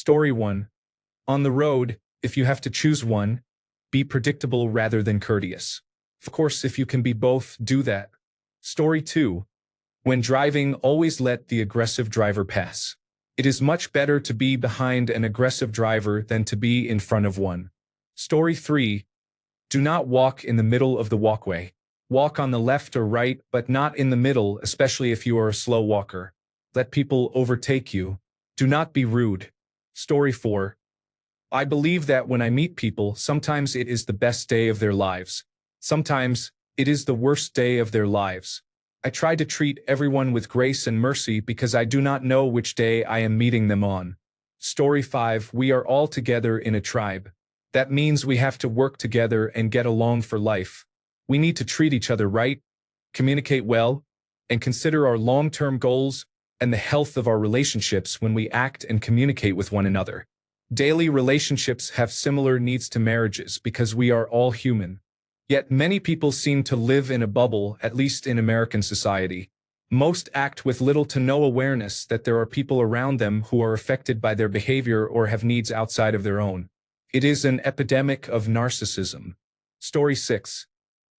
Story 1. On the road, if you have to choose one, be predictable rather than courteous. Of course, if you can be both, do that. Story 2. When driving, always let the aggressive driver pass. It is much better to be behind an aggressive driver than to be in front of one. Story 3. Do not walk in the middle of the walkway. Walk on the left or right, but not in the middle, especially if you are a slow walker. Let people overtake you. Do not be rude. Story 4. I believe that when I meet people, sometimes it is the best day of their lives. Sometimes it is the worst day of their lives. I try to treat everyone with grace and mercy because I do not know which day I am meeting them on. Story 5. We are all together in a tribe. That means we have to work together and get along for life. We need to treat each other right, communicate well, and consider our long-term goals and the health of our relationships when we act and communicate with one another. Daily relationships have similar needs to marriages because we are all human. Yet many people seem to live in a bubble, at least in American society. Most act with little to no awareness that there are people around them who are affected by their behavior or have needs outside of their own. It is an epidemic of narcissism. Story 6.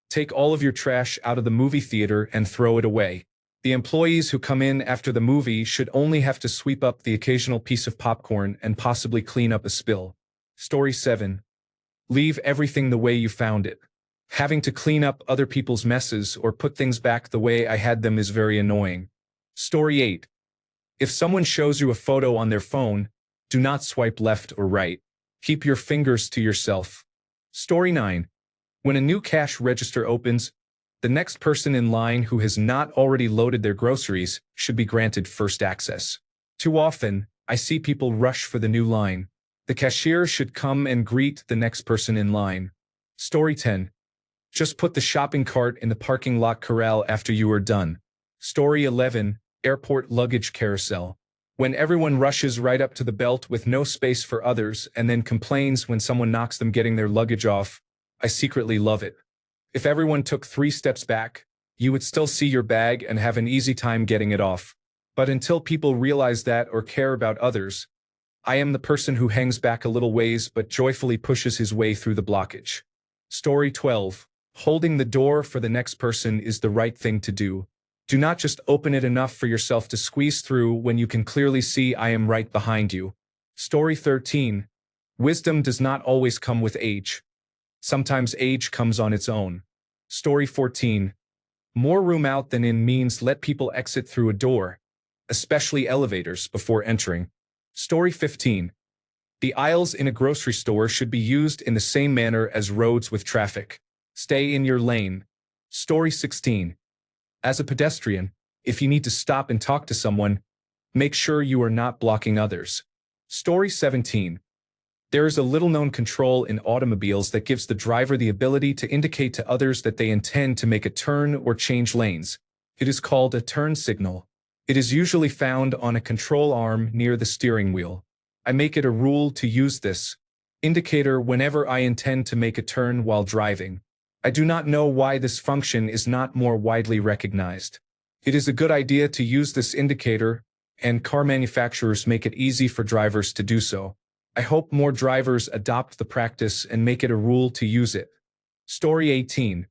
Take all of your trash out of the movie theater and throw it away. The employees who come in after the movie should only have to sweep up the occasional piece of popcorn and possibly clean up a spill. Story 7. Leave everything the way you found it. Having to clean up other people's messes or put things back the way I had them is very annoying. Story 8. If someone shows you a photo on their phone, do not swipe left or right. Keep your fingers to yourself. Story 9. When a new cash register opens, the next person in line who has not already loaded their groceries should be granted first access. Too often, I see people rush for the new line. The cashier should come and greet the next person in line. Story 10. Just put the shopping cart in the parking lot corral after you are done. Story 11. Airport luggage carousel. When everyone rushes right up to the belt with no space for others and then complains when someone knocks them getting their luggage off, I secretly love it. If everyone took 3 steps back, you would still see your bag and have an easy time getting it off. But until people realize that or care about others, I am the person who hangs back a little ways but joyfully pushes his way through the blockage. Story 12. Holding the door for the next person is the right thing to do. Do not just open it enough for yourself to squeeze through when you can clearly see I am right behind you. Story 13. Wisdom does not always come with age. Sometimes age comes on its own. Story 14. More room out than in means let people exit through a door, especially elevators, before entering. Story 15. The aisles in a grocery store should be used in the same manner as roads with traffic. Stay in your lane. Story 16. As a pedestrian, if you need to stop and talk to someone, make sure you are not blocking others. Story 17. There is a little-known control in automobiles that gives the driver the ability to indicate to others that they intend to make a turn or change lanes. It is called a turn signal. It is usually found on a control arm near the steering wheel. I make it a rule to use this indicator whenever I intend to make a turn while driving. I do not know why this function is not more widely recognized. It is a good idea to use this indicator, and car manufacturers make it easy for drivers to do so. I hope more drivers adopt the practice and make it a rule to use it. Story 18.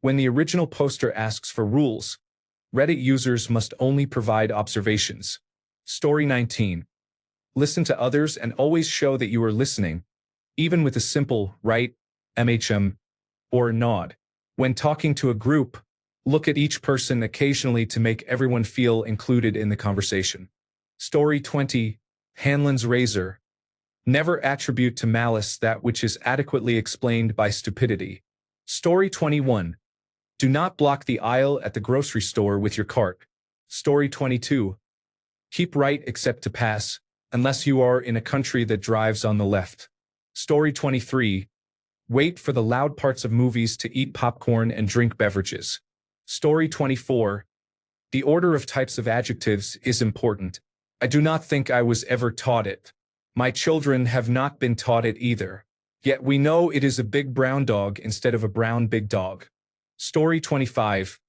When the original poster asks for rules, Reddit users must only provide observations. Story 19. Listen to others and always show that you are listening, even with a simple right, or nod. When talking to a group, look at each person occasionally to make everyone feel included in the conversation. Story 20. Hanlon's razor. Never attribute to malice that which is adequately explained by stupidity. Story 21. Do not block the aisle at the grocery store with your cart. Story 22. Keep right except to pass, unless you are in a country that drives on the left. Story 23. Wait for the loud parts of movies to eat popcorn and drink beverages. Story 24. The order of types of adjectives is important. I do not think I was ever taught it. My children have not been taught it either. Yet we know it is a big brown dog instead of a brown big dog. Story 25.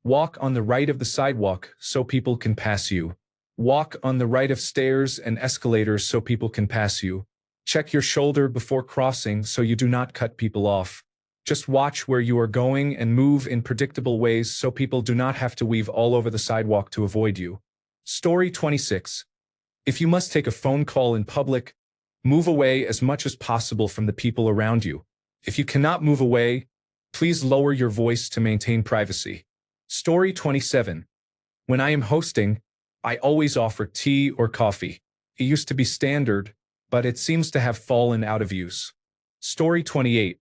Walk on the right of the sidewalk so people can pass you. Walk on the right of stairs and escalators so people can pass you. Check your shoulder before crossing so you do not cut people off. Just watch where you are going and move in predictable ways so people do not have to weave all over the sidewalk to avoid you. Story 26. If you must take a phone call in public, move away as much as possible from the people around you. If you cannot move away, please lower your voice to maintain privacy. Story 27. When I am hosting, I always offer tea or coffee. It used to be standard, but it seems to have fallen out of use. Story 28.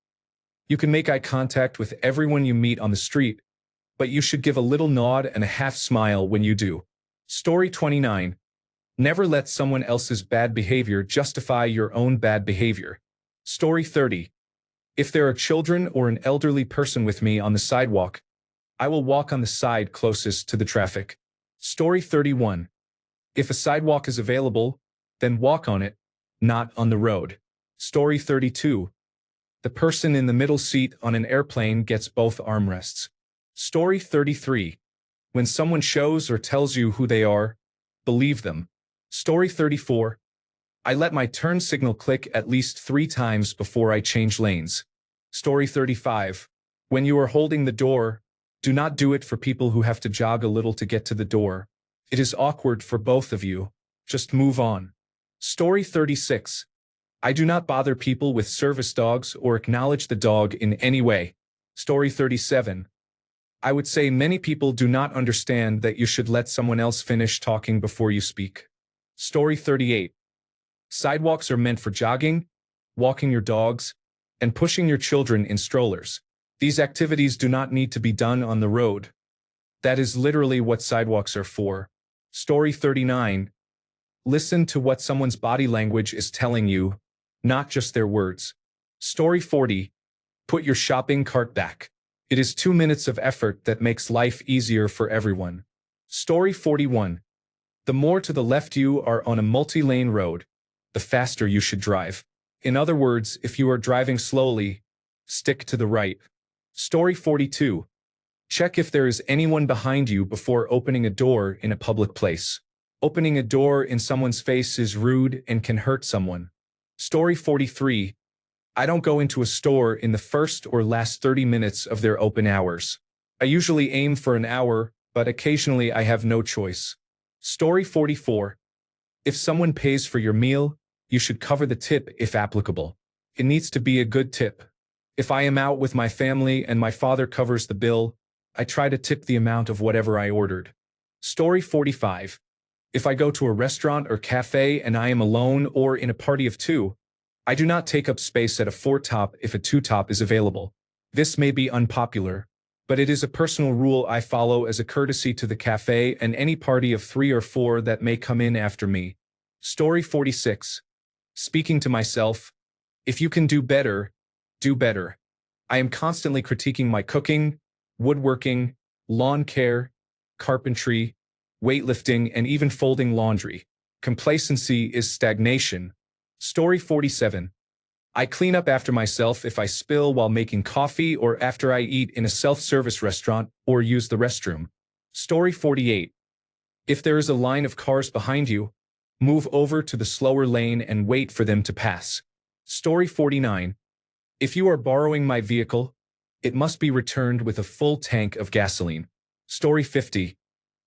You can make eye contact with everyone you meet on the street, but you should give a little nod and a half smile when you do. Story 29. Never let someone else's bad behavior justify your own bad behavior. Story 30. If there are children or an elderly person with me on the sidewalk, I will walk on the side closest to the traffic. Story 31. If a sidewalk is available, then walk on it, not on the road. Story 32. The person in the middle seat on an airplane gets both armrests. Story 33. When someone shows or tells you who they are, believe them. Story 34. I let my turn signal click at least 3 times before I change lanes. Story 35. When you are holding the door, do not do it for people who have to jog a little to get to the door. It is awkward for both of you. Just move on. Story 36. I do not bother people with service dogs or acknowledge the dog in any way. Story 37. I would say many people do not understand that you should let someone else finish talking before you speak. Story 38. Sidewalks are meant for jogging, walking your dogs, and pushing your children in strollers. These activities do not need to be done on the road. That is literally what sidewalks are for. Story 39. Listen to what someone's body language is telling you, not just their words. Story 40. Put your shopping cart back. It is 2 minutes of effort that makes life easier for everyone. Story 41. The more to the left you are on a multi-lane road, the faster you should drive. In other words, if you are driving slowly, stick to the right. Story 42. Check if there is anyone behind you before opening a door in a public place. Opening a door in someone's face is rude and can hurt someone. Story 43. I don't go into a store in the first or last 30 minutes of their open hours. I usually aim for an hour, but occasionally I have no choice. Story 44. If someone pays for your meal, you should cover the tip if applicable. It needs to be a good tip. If I am out with my family and my father covers the bill, I try to tip the amount of whatever I ordered. Story 45. If I go to a restaurant or cafe and I am alone or in a party of 2, I do not take up space at a 4-top if a 2-top is available. This may be unpopular, but it is a personal rule I follow as a courtesy to the cafe and any party of 3 or 4 that may come in after me. Story 46. Speaking to myself, if you can do better, do better. I am constantly critiquing my cooking, woodworking, lawn care, carpentry, weightlifting, and even folding laundry. Complacency is stagnation. Story 47. I clean up after myself if I spill while making coffee or after I eat in a self-service restaurant or use the restroom. Story 48. If there is a line of cars behind you, move over to the slower lane and wait for them to pass. Story 49. If you are borrowing my vehicle, it must be returned with a full tank of gasoline. Story 50.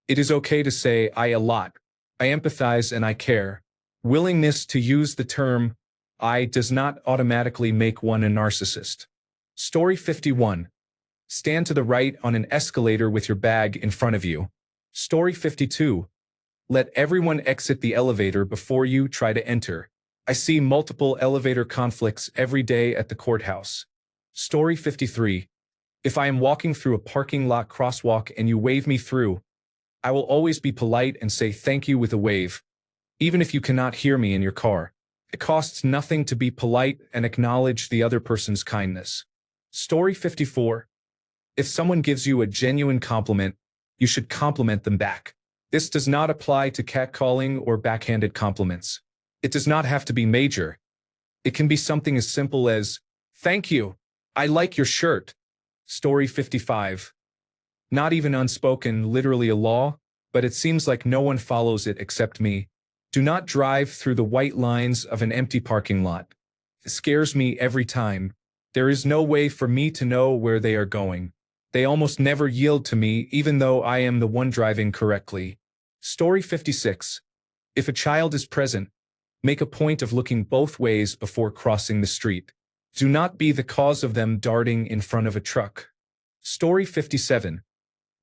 It is okay to say I a lot. I empathize and I care. Willingness to use the term I does not automatically make one a narcissist. Story 51. Stand to the right on an escalator with your bag in front of you. Story 52. Let everyone exit the elevator before you try to enter. I see multiple elevator conflicts every day at the courthouse. Story 53. If I am walking through a parking lot crosswalk and you wave me through, I will always be polite and say thank you with a wave, even if you cannot hear me in your car. It costs nothing to be polite and acknowledge the other person's kindness. Story 54. If someone gives you a genuine compliment, you should compliment them back. This does not apply to catcalling or backhanded compliments. It does not have to be major. It can be something as simple as, "Thank you. I like your shirt." Story 55. Not even unspoken, literally a law, but it seems like no one follows it except me. Do not drive through the white lines of an empty parking lot. It scares me every time. There is no way for me to know where they are going. They almost never yield to me, even though I am the one driving correctly. Story 56. If a child is present, make a point of looking both ways before crossing the street. Do not be the cause of them darting in front of a truck. Story 57.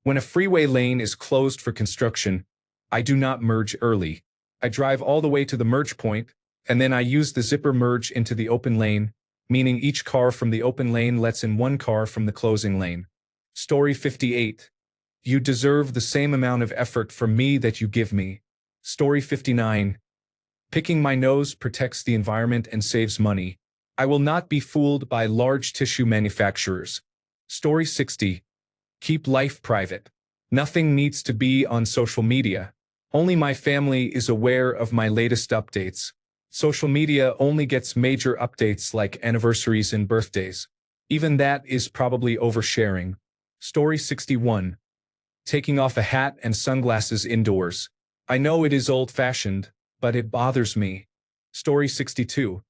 When a freeway lane is closed for construction, I do not merge early. I drive all the way to the merge point, and then I use the zipper merge into the open lane, meaning each car from the open lane lets in one car from the closing lane. Story 58. You deserve the same amount of effort from me that you give me. Story 59. Picking my nose protects the environment and saves money. I will not be fooled by large tissue manufacturers. Story 60. Keep life private. Nothing needs to be on social media. Only my family is aware of my latest updates. Social media only gets major updates like anniversaries and birthdays. Even that is probably oversharing. Story 61. Taking off a hat and sunglasses indoors. I know it is old-fashioned, but it bothers me. Story 62.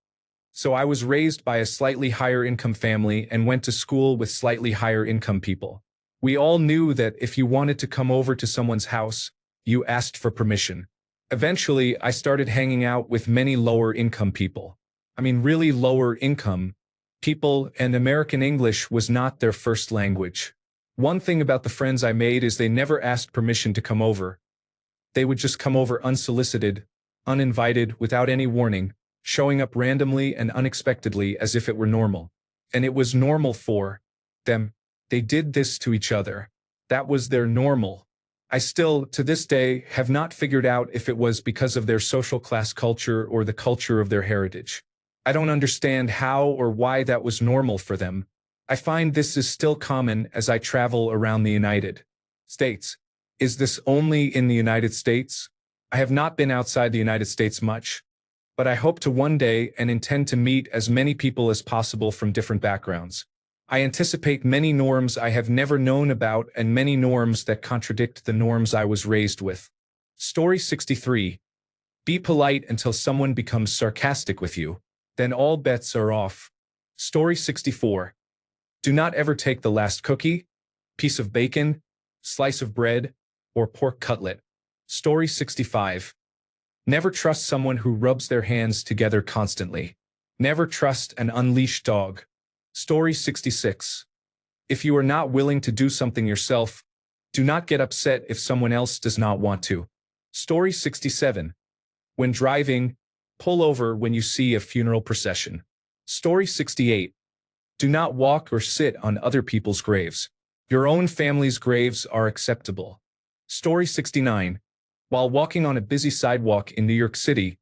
So I was raised by a slightly higher income family and went to school with slightly higher income people. We all knew that if you wanted to come over to someone's house, you asked for permission. Eventually, I started hanging out with many lower income people. I mean, really lower income people, and American English was not their first language. One thing about the friends I made is they never asked permission to come over. They would just come over unsolicited, uninvited, without any warning, showing up randomly and unexpectedly as if it were normal. And it was normal for them. They did this to each other. That was their normal. I still, to this day, have not figured out if it was because of their social class culture or the culture of their heritage. I don't understand how or why that was normal for them. I find this is still common as I travel around the United States. Is this only in the United States? I have not been outside the United States much, but I hope to one day and intend to meet as many people as possible from different backgrounds. I anticipate many norms I have never known about and many norms that contradict the norms I was raised with. Story 63. Be polite until someone becomes sarcastic with you. Then all bets are off. Story 64. Do not ever take the last cookie, piece of bacon, slice of bread, or pork cutlet. Story 65. Never trust someone who rubs their hands together constantly. Never trust an unleashed dog. Story 66. If you are not willing to do something yourself, do not get upset if someone else does not want to. Story 67. When driving, pull over when you see a funeral procession. Story 68. Do not walk or sit on other people's graves. Your own family's graves are acceptable. Story 69. While walking on a busy sidewalk in New York City,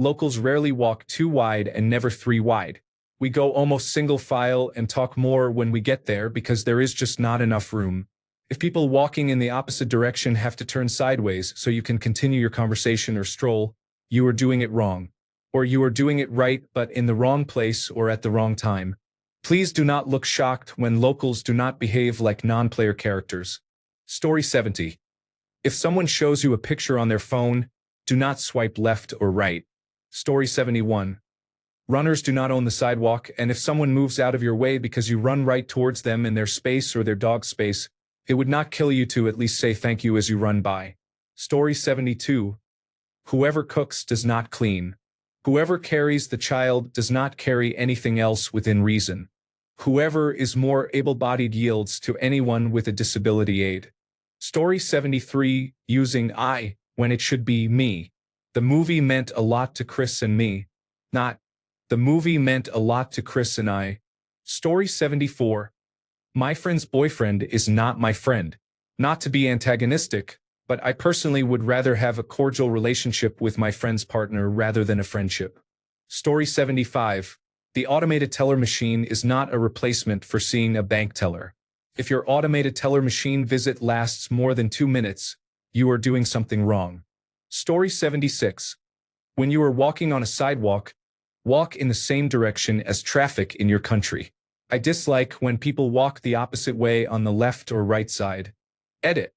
locals rarely walk 2 wide and never 3 wide. We go almost single file and talk more when we get there because there is just not enough room. If people walking in the opposite direction have to turn sideways so you can continue your conversation or stroll, you are doing it wrong. Or you are doing it right but in the wrong place or at the wrong time. Please do not look shocked when locals do not behave like non-player characters. Story 70. If someone shows you a picture on their phone, do not swipe left or right. Story 71. Runners do not own the sidewalk, and if someone moves out of your way because you run right towards them in their space or their dog's space, it would not kill you to at least say thank you as you run by. Story 72. Whoever cooks does not clean. Whoever carries the child does not carry anything else within reason. Whoever is more able-bodied yields to anyone with a disability aid. Story 73. Using I when it should be me. The movie meant a lot to Chris and me. Not, the movie meant a lot to Chris and I. Story 74. My friend's boyfriend is not my friend. Not to be antagonistic, but I personally would rather have a cordial relationship with my friend's partner rather than a friendship. Story 75. The automated teller machine is not a replacement for seeing a bank teller. If your automated teller machine visit lasts more than 2 minutes, you are doing something wrong. Story 76. When you are walking on a sidewalk, walk in the same direction as traffic in your country. I dislike when people walk the opposite way on the left or right side. Edit.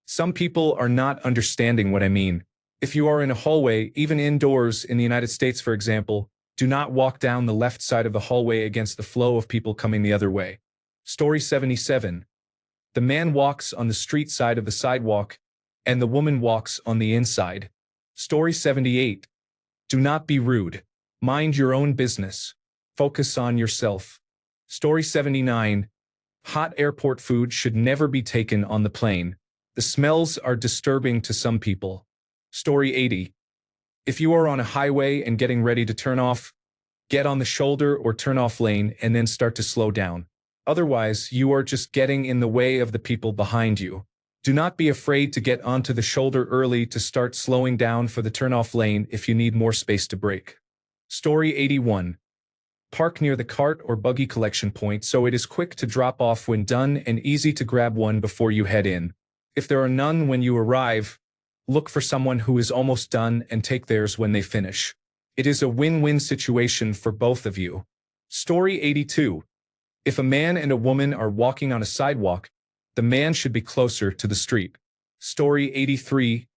Some people are not understanding what I mean. If you are in a hallway, even indoors in the United States, for example, do not walk down the left side of the hallway against the flow of people coming the other way. Story 77. The man walks on the street side of the sidewalk, and the woman walks on the inside. Story 78. Do not be rude. Mind your own business. Focus on yourself. Story 79. Hot airport food should never be taken on the plane. The smells are disturbing to some people. Story 80. If you are on a highway and getting ready to turn off, get on the shoulder or turn off lane and then start to slow down. Otherwise, you are just getting in the way of the people behind you. Do not be afraid to get onto the shoulder early to start slowing down for the turn-off lane if you need more space to brake. Story 81. Park near the cart or buggy collection point so it is quick to drop off when done and easy to grab one before you head in. If there are none when you arrive, look for someone who is almost done and take theirs when they finish. It is a win-win situation for both of you. Story 82. If a man and a woman are walking on a sidewalk, the man should be closer to the street. Story 83.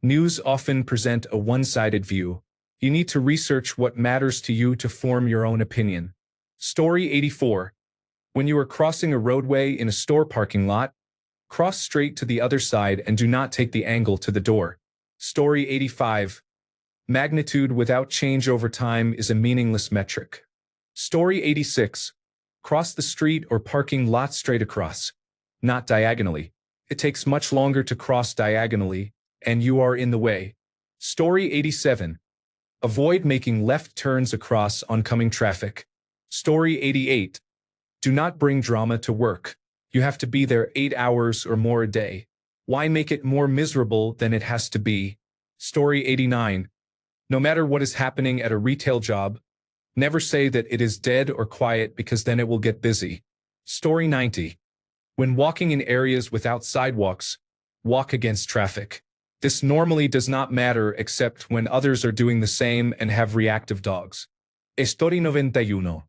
News often present a one-sided view. You need to research what matters to you to form your own opinion. Story 84. When you are crossing a roadway in a store parking lot, cross straight to the other side and do not take the angle to the door. Story 85. Magnitude without change over time is a meaningless metric. Story 86. Cross the street or parking lot straight across, not diagonally. It takes much longer to cross diagonally, and you are in the way. Story 87. Avoid making left turns across oncoming traffic. Story 88. Do not bring drama to work. You have to be there 8 hours or more a day. Why make it more miserable than it has to be? Story 89. No matter what is happening at a retail job, never say that it is dead or quiet because then it will get busy. Story 90. When walking in areas without sidewalks, walk against traffic. This normally does not matter except when others are doing the same and have reactive dogs. Story 91.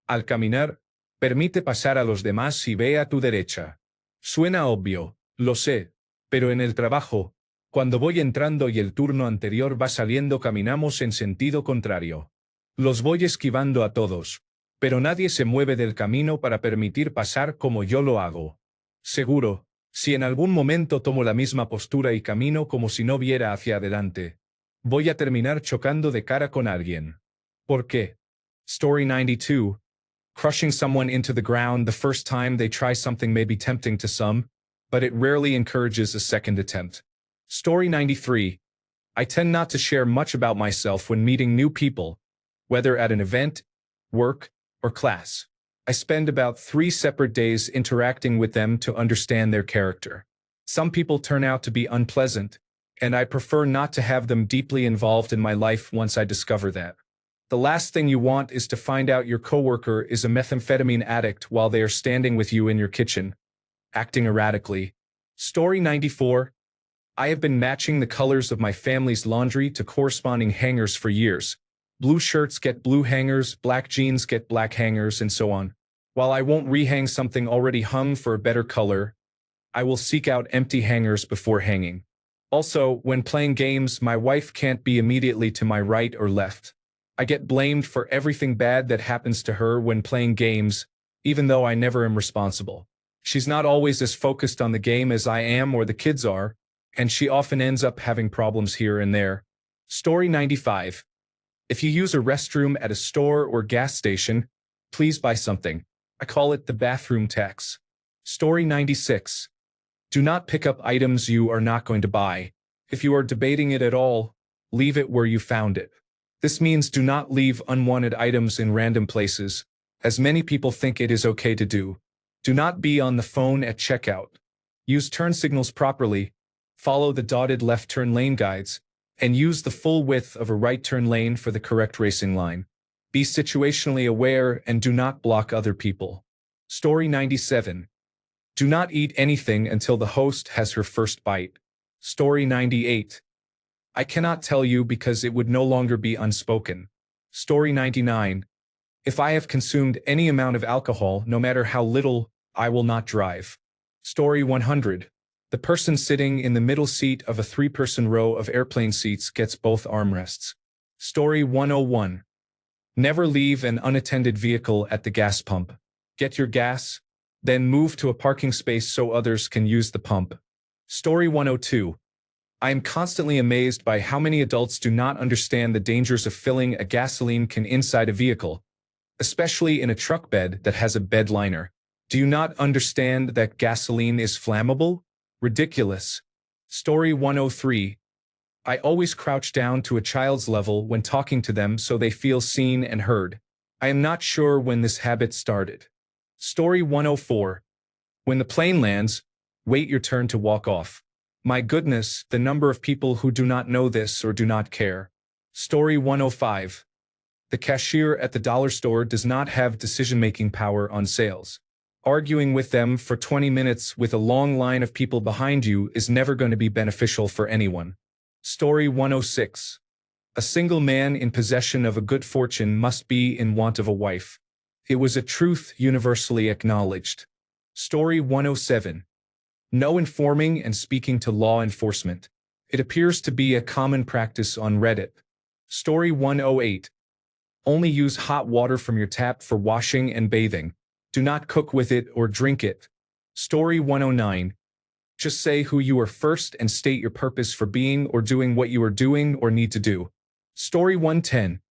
Al caminar, permite pasar a los demás y ve a tu derecha. Suena obvio, lo sé, pero en el trabajo, cuando voy entrando y el turno anterior va saliendo caminamos en sentido contrario. Los voy esquivando a todos, pero nadie se mueve del camino para permitir pasar como yo lo hago. Seguro, si en algún momento tomo la misma postura y camino como si no viera hacia adelante, voy a terminar chocando de cara con alguien. ¿Por qué? Story 92. Crushing someone into the ground the first time they try something may be tempting to some, but it rarely encourages a second attempt. Story 93. I tend not to share much about myself when meeting new people, whether at an event, work, or class. I spend about 3 separate days interacting with them to understand their character. Some people turn out to be unpleasant, and I prefer not to have them deeply involved in my life once I discover that. The last thing you want is to find out your coworker is a methamphetamine addict while they are standing with you in your kitchen, acting erratically. Story 94. I have been matching the colors of my family's laundry to corresponding hangers for years. Blue shirts get blue hangers, black jeans get black hangers, and so on. While I won't rehang something already hung for a better color, I will seek out empty hangers before hanging. Also, when playing games, my wife can't be immediately to my right or left. I get blamed for everything bad that happens to her when playing games, even though I never am responsible. She's not always as focused on the game as I am or the kids are, and she often ends up having problems here and there. Story 95. If you use a restroom at a store or gas station, please buy something. I call it the bathroom tax. Story 96. Do not pick up items you are not going to buy. If you are debating it at all, leave it where you found it. This means do not leave unwanted items in random places, as many people think it is okay to do. Do not be on the phone at checkout. Use turn signals properly, follow the dotted left turn lane guides, and use the full width of a right turn lane for the correct racing line. Be situationally aware and do not block other people. Story 97. Do not eat anything until the host has her first bite. Story 98. I cannot tell you because it would no longer be unspoken. Story 99. If I have consumed any amount of alcohol, no matter how little, I will not drive. Story 100. The person sitting in the middle seat of a three-person row of airplane seats gets both armrests. Story 101. Never leave an unattended vehicle at the gas pump. Get your gas, then move to a parking space so others can use the pump. Story 102. I am constantly amazed by how many adults do not understand the dangers of filling a gasoline can inside a vehicle, especially in a truck bed that has a bed liner. Do you not understand that gasoline is flammable? Ridiculous. Story 103. I always crouch down to a child's level when talking to them so they feel seen and heard. I am not sure when this habit started. Story 104. When the plane lands, wait your turn to walk off. My goodness, the number of people who do not know this or do not care. Story 105. The cashier at the dollar store does not have decision-making power on sales. Arguing with them for 20 minutes with a long line of people behind you is never going to be beneficial for anyone. Story 106. A single man in possession of a good fortune must be in want of a wife. It was a truth universally acknowledged. Story 107. No informing and speaking to law enforcement. It appears to be a common practice on Reddit. Story 108. Only use hot water from your tap for washing and bathing. Do not cook with it or drink it. Story 109. Just say who you are first and state your purpose for being or doing what you are doing or need to do. Story 110.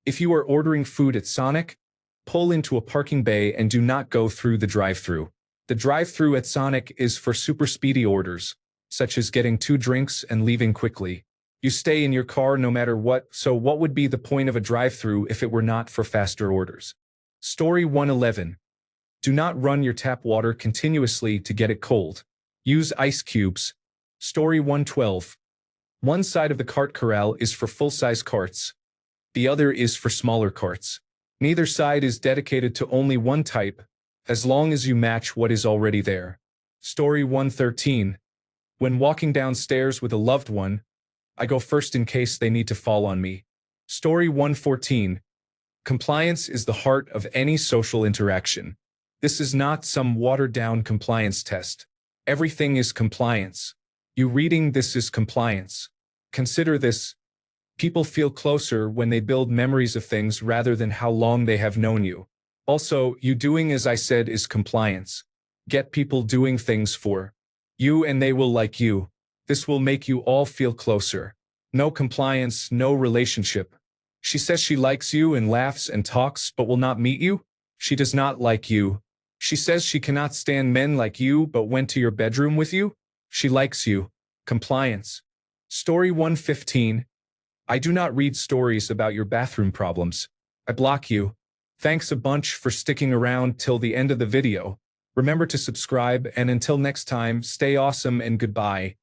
If you are ordering food at Sonic, pull into a parking bay and do not go through the drive-thru. The drive-thru at Sonic is for super speedy orders, such as getting 2 drinks and leaving quickly. You stay in your car no matter what, so what would be the point of a drive-thru if it were not for faster orders? Story 111. Do not run your tap water continuously to get it cold. Use ice cubes. Story 112. One side of the cart corral is for full-size carts. The other is for smaller carts. Neither side is dedicated to only one type, as long as you match what is already there. Story 113. When walking downstairs with a loved one, I go first in case they need to fall on me. Story 114. Compliance is the heart of any social interaction. This is not some watered-down compliance test. Everything is compliance. You reading this is compliance. Consider this. People feel closer when they build memories of things rather than how long they have known you. Also, you doing as I said is compliance. Get people doing things for you and they will like you. This will make you all feel closer. No compliance, no relationship. She says she likes you and laughs and talks but will not meet you. She does not like you. She says she cannot stand men like you but went to your bedroom with you. She likes you. Compliance. Story 115. I do not read stories about your bathroom problems. I block you. Thanks a bunch for sticking around till the end of the video. Remember to subscribe and until next time, stay awesome and goodbye.